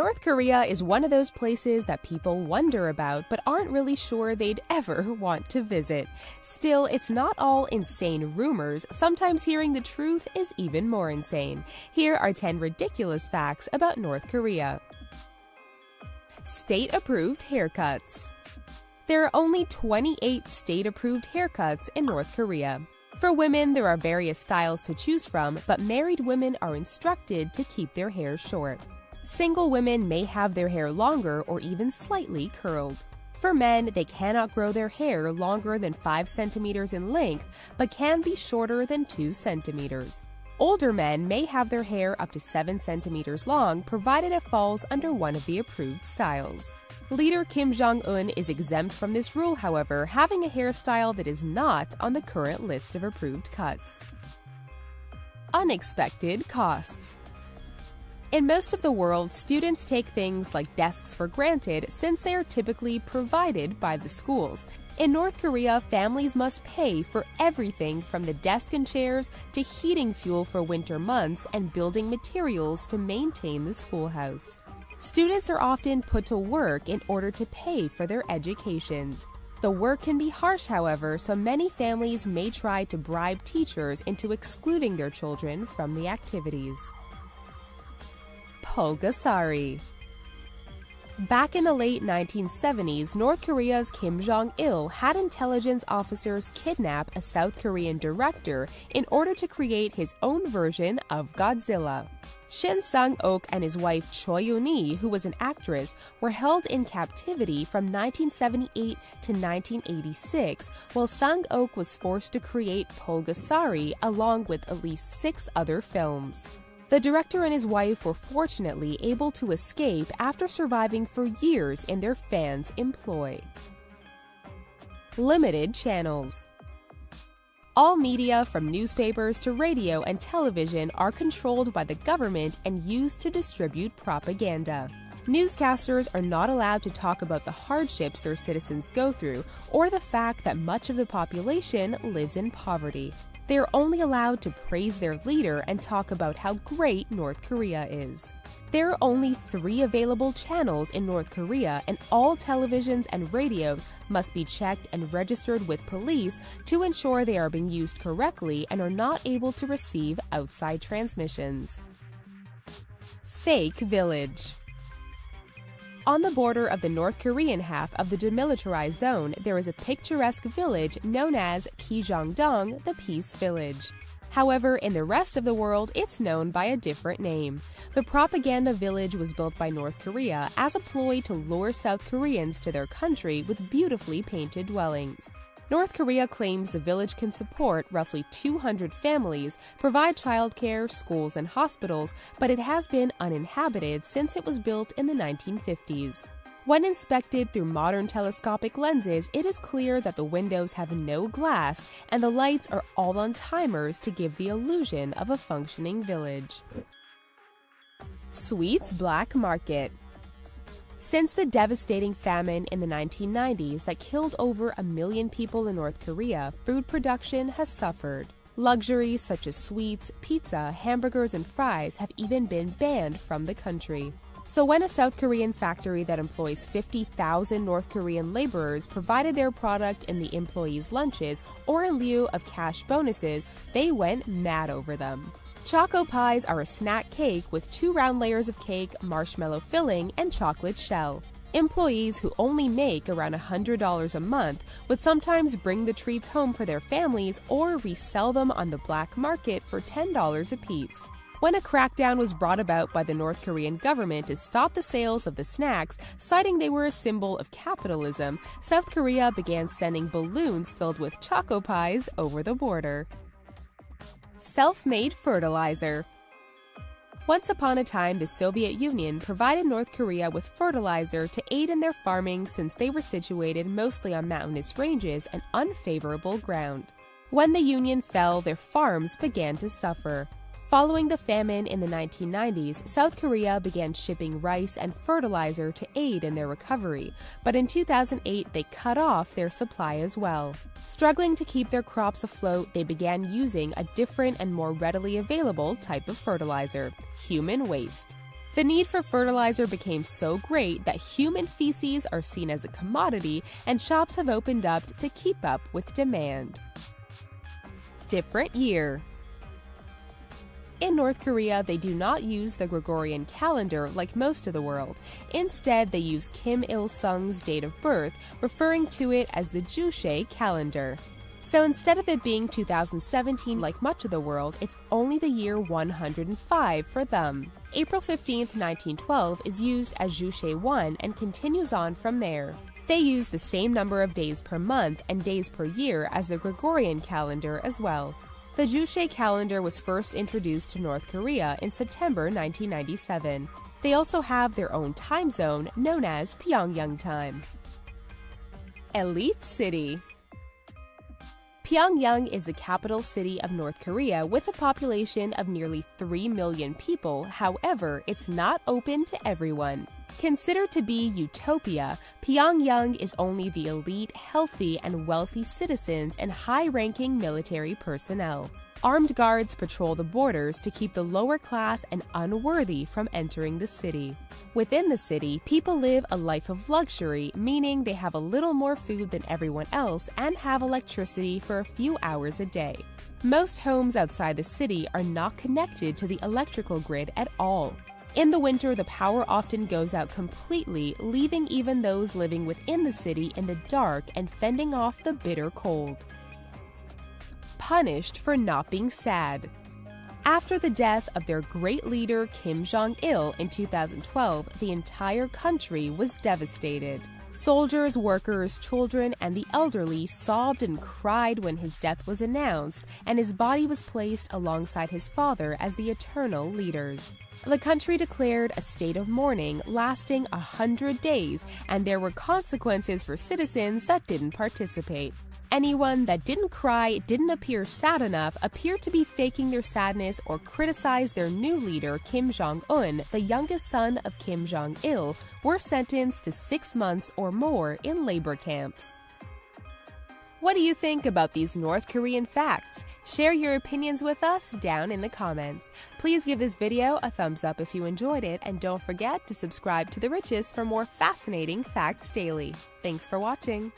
North Korea is one of those places that people wonder about but aren't really sure they'd ever want to visit. Still, it's not all insane rumors. Sometimes hearing the truth is even more insane. Here are 10 ridiculous facts about North Korea. State-approved haircuts. There are only 28 state-approved haircuts in North Korea. For women, there are various styles to choose from, but married women are instructed to keep their hair short. Single women may have their hair longer or even slightly curled. For men, they cannot grow their hair longer than 5 centimeters in length, but can be shorter than 2 centimeters. Older men may have their hair up to 7 centimeters long, provided it falls under one of the approved styles. Leader Kim Jong-un is exempt from this rule, however, having a hairstyle that is not on the current list of approved cuts. Unexpected costs. In most of the world, students take things like desks for granted since they are typically provided by the schools. In North Korea, families must pay for everything from the desk and chairs to heating fuel for winter months and building materials to maintain the schoolhouse. Students are often put to work in order to pay for their educations. The work can be harsh, however, so many families may try to bribe teachers into excluding their children from the activities. Pulgasari. Back in the late 1970s, North Korea's Kim Jong-il had intelligence officers kidnap a South Korean director in order to create his own version of Godzilla. Shin Sang-ok and his wife Choi Eun-hee, who was an actress, were held in captivity from 1978 to 1986, while Sang-ok was forced to create Pulgasari along with at least 6 other films. The director and his wife were fortunately able to escape after surviving for years in their fans' employ. Limited channels. All media, from newspapers to radio and television, are controlled by the government and used to distribute propaganda. Newscasters are not allowed to talk about the hardships their citizens go through or the fact that much of the population lives in poverty. They are only allowed to praise their leader and talk about how great North Korea is. There are only 3 available channels in North Korea, and all televisions and radios must be checked and registered with police to ensure they are being used correctly and are not able to receive outside transmissions. Fake village. On the border of the North Korean half of the demilitarized zone, there is a picturesque village known as Kijongdong, the Peace Village. However, in the rest of the world, it's known by a different name. The propaganda village was built by North Korea as a ploy to lure South Koreans to their country with beautifully painted dwellings. North Korea claims the village can support roughly 200 families, provide childcare, schools, and hospitals, but it has been uninhabited since it was built in the 1950s. When inspected through modern telescopic lenses, it is clear that the windows have no glass and the lights are all on timers to give the illusion of a functioning village. Sweets Black Market. Since the devastating famine in the 1990s that killed over 1 million people in North Korea, food production has suffered. Luxuries such as sweets, pizza, hamburgers, and fries have even been banned from the country. So when a South Korean factory that employs 50,000 North Korean laborers provided their product in the employees' lunches or in lieu of cash bonuses, they went mad over them. Choco pies are a snack cake with 2 round layers of cake, marshmallow filling, and chocolate shell. Employees who only make around $100 a month would sometimes bring the treats home for their families or resell them on the black market for $10 apiece. When a crackdown was brought about by the North Korean government to stop the sales of the snacks, citing they were a symbol of capitalism, South Korea began sending balloons filled with choco pies over the border. Self-made fertilizer. Once upon a time, the Soviet Union provided North Korea with fertilizer to aid in their farming since they were situated mostly on mountainous ranges and unfavorable ground. When the Union fell, their farms began to suffer. Following the famine in the 1990s, South Korea began shipping rice and fertilizer to aid in their recovery, but in 2008 they cut off their supply as well. Struggling to keep their crops afloat, they began using a different and more readily available type of fertilizer: human waste. The need for fertilizer became so great that human feces are seen as a commodity, and shops have opened up to keep up with demand. Different year. In North Korea, they do not use the Gregorian calendar like most of the world. Instead, they use Kim Il-sung's date of birth, referring to it as the Juche calendar. So instead of it being 2017 like much of the world, it's only the year 105 for them. April 15, 1912 is used as Juche 1 and continues on from there. They use the same number of days per month and days per year as the Gregorian calendar as well. The Juche calendar was first introduced to North Korea in September 1997. They also have their own time zone known as Pyongyang time. Elite City. Pyongyang is the capital city of North Korea with a population of nearly 3 million people. However, it's not open to everyone. Considered to be utopia, Pyongyang is only the elite, healthy, and wealthy citizens and high-ranking military personnel. Armed guards patrol the borders to keep the lower class and unworthy from entering the city. Within the city, people live a life of luxury, meaning they have a little more food than everyone else and have electricity for a few hours a day. Most homes outside the city are not connected to the electrical grid at all. In the winter, the power often goes out completely, leaving even those living within the city in the dark and fending off the bitter cold. Punished for not being sad. After the death of their great leader Kim Jong-il in 2012, the entire country was devastated. Soldiers, workers, children, and the elderly sobbed and cried when his death was announced, and his body was placed alongside his father as the eternal leaders. The country declared a state of mourning lasting 100 days, and there were consequences for citizens that didn't participate. Anyone that didn't cry, didn't appear sad enough, appeared to be faking their sadness, or criticized their new leader, Kim Jong-un, the youngest son of Kim Jong-il, were sentenced to 6 months or more in labor camps. What do you think about these North Korean facts? Share your opinions with us down in the comments. Please give this video a thumbs up if you enjoyed it, and don't forget to subscribe to The Riches for more fascinating facts daily. Thanks for watching.